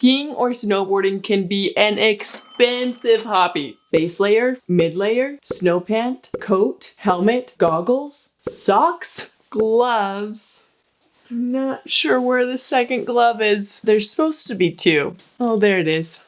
Skiing or snowboarding can be an expensive hobby. Base layer, mid layer, snow pant, coat, helmet, goggles, socks, gloves. I'm not sure where the second glove is. There's supposed to be two. Oh, there it is.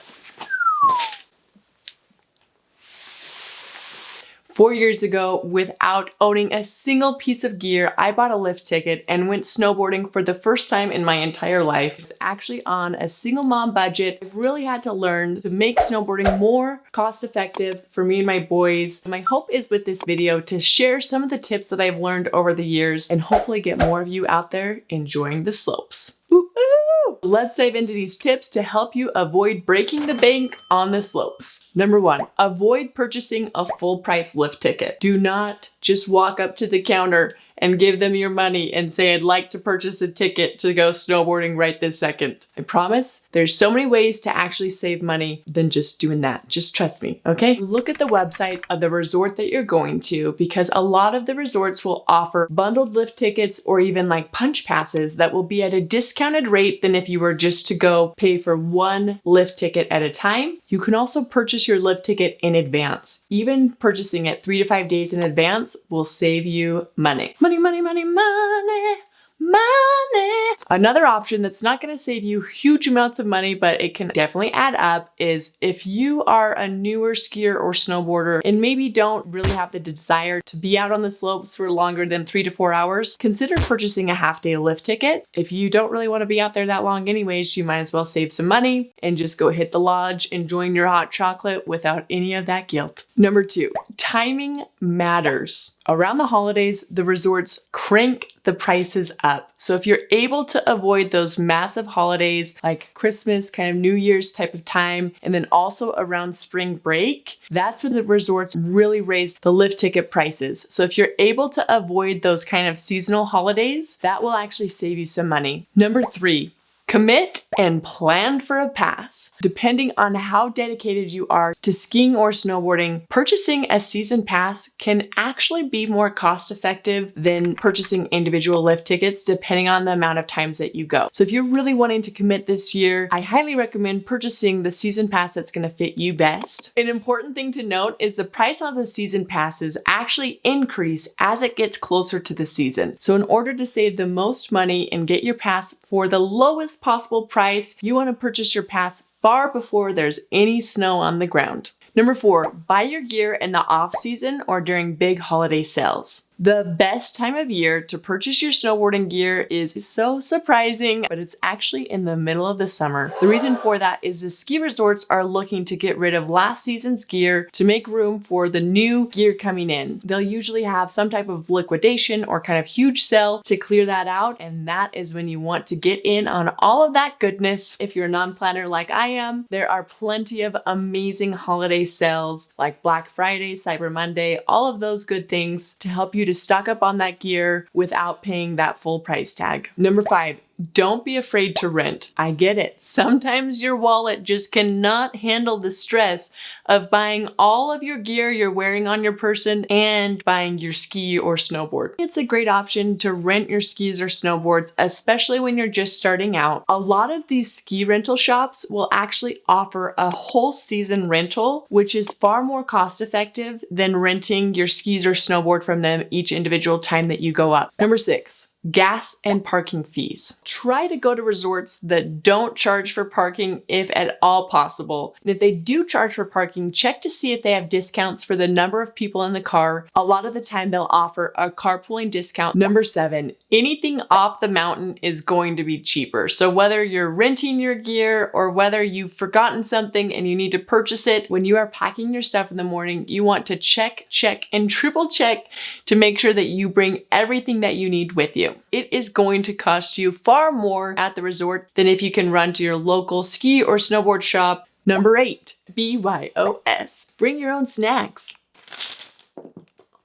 4 years ago, without owning a single piece of gear, I bought a lift ticket and went snowboarding for the first time in my entire life. It's actually on a single mom budget. I've really had to learn to make snowboarding more cost effective for me and my boys. My hope is with this video to share some of the tips that I've learned over the years and hopefully get more of you out there enjoying the slopes. Woo-hoo! Let's dive into these tips to help you avoid breaking the bank on the slopes. Number 1, avoid purchasing a full price lift ticket. Do not just walk up to the counter and give them your money and say, I'd like to purchase a ticket to go snowboarding right this second. I promise there's so many ways to actually save money than just doing that. Just trust me, okay? Look at the website of the resort that you're going to, because a lot of the resorts will offer bundled lift tickets or even like punch passes that will be at a discounted rate than if you were just to go pay for one lift ticket at a time. You can also purchase your lift ticket in advance. Even purchasing it 3 to 5 days in advance will save you money. Money, money, money, money. Money. Another option that's not going to save you huge amounts of money, but it can definitely add up, is if you are a newer skier or snowboarder and maybe don't really have the desire to be out on the slopes for longer than 3 to 4 hours, consider purchasing a half-day lift ticket. If you don't really want to be out there that long anyways, you might as well save some money and just go hit the lodge, enjoying your hot chocolate without any of that guilt. Number 2, timing matters. Around the holidays, the resorts crank the prices up. So if you're able to avoid those massive holidays like Christmas, kind of New Year's type of time, and then also around spring break, that's when the resorts really raise the lift ticket prices. So if you're able to avoid those kind of seasonal holidays, that will actually save you some money. Number 3, commit and plan for a pass. Depending on how dedicated you are to skiing or snowboarding, purchasing a season pass can actually be more cost effective than purchasing individual lift tickets, depending on the amount of times that you go. So if you're really wanting to commit this year, I highly recommend purchasing the season pass that's going to fit you best. An important thing to note is the price on the season passes actually increase as it gets closer to the season. So in order to save the most money and get your pass for the lowest possible price, you want to purchase your pass far before there's any snow on the ground. Number 4, buy your gear in the off season or during big holiday sales. The best time of year to purchase your snowboarding gear is so surprising, but it's actually in the middle of the summer. The reason for that is the ski resorts are looking to get rid of last season's gear to make room for the new gear coming in. They'll usually have some type of liquidation or kind of huge sale to clear that out, and that is when you want to get in on all of that goodness. If you're a non-planner like I am, there are plenty of amazing holiday sales like Black Friday, Cyber Monday, all of those good things to help you to stock up on that gear without paying that full price tag. Number 5, don't be afraid to rent. I get it. Sometimes your wallet just cannot handle the stress of buying all of your gear you're wearing on your person and buying your ski or snowboard. It's a great option to rent your skis or snowboards, especially when you're just starting out. A lot of these ski rental shops will actually offer a whole season rental, which is far more cost effective than renting your skis or snowboard from them each individual time that you go up. Number 6, gas and parking fees. Try to go to resorts that don't charge for parking if at all possible. And if they do charge for parking, check to see if they have discounts for the number of people in the car. A lot of the time they'll offer a carpooling discount. Number 7, anything off the mountain is going to be cheaper. So whether you're renting your gear or whether you've forgotten something and you need to purchase it, when you are packing your stuff in the morning, you want to check, and triple check to make sure that you bring everything that you need with you. It is going to cost you far more at the resort than if you can run to your local ski or snowboard shop. Number 8, BYOS. Bring your own snacks.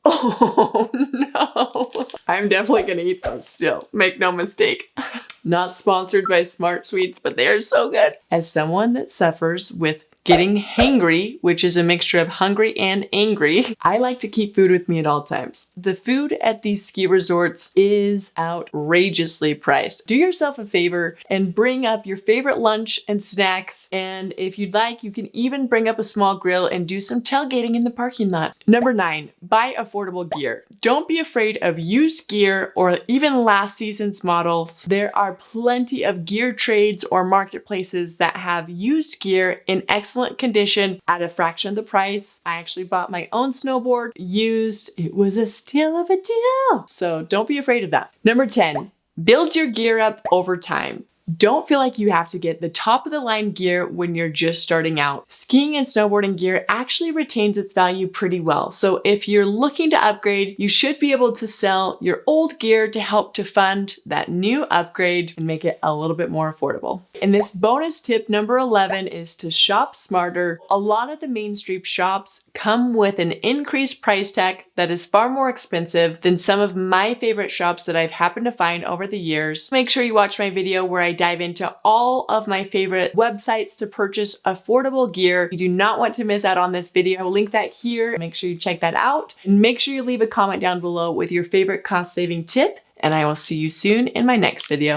Oh no. I'm definitely gonna eat those still. Make no mistake. Not sponsored by Smart Sweets, but they are so good. As someone that suffers with getting hangry, which is a mixture of hungry and angry. I like to keep food with me at all times. The food at these ski resorts is outrageously priced. Do yourself a favor and bring up your favorite lunch and snacks. And if you'd like, you can even bring up a small grill and do some tailgating in the parking lot. Number 9, buy affordable gear. Don't be afraid of used gear or even last season's models. There are plenty of gear trades or marketplaces that have used gear in excellent condition at a fraction of the price. I actually bought my own snowboard used. It was a steal of a deal. So don't be afraid of that. Number 10, build your gear up over time. Don't feel like you have to get the top of the line gear when you're just starting out. Skiing and snowboarding gear actually retains its value pretty well. So if you're looking to upgrade, you should be able to sell your old gear to help to fund that new upgrade and make it a little bit more affordable. And this bonus tip number 11 is to shop smarter. A lot of the mainstream shops come with an increased price tag that is far more expensive than some of my favorite shops that I've happened to find over the years. Make sure you watch my video where I dive into all of my favorite websites to purchase affordable gear. You do not want to miss out on this video. I will link that here. Make sure you check that out and make sure you leave a comment down below with your favorite cost saving tip, and I will see you soon in my next video.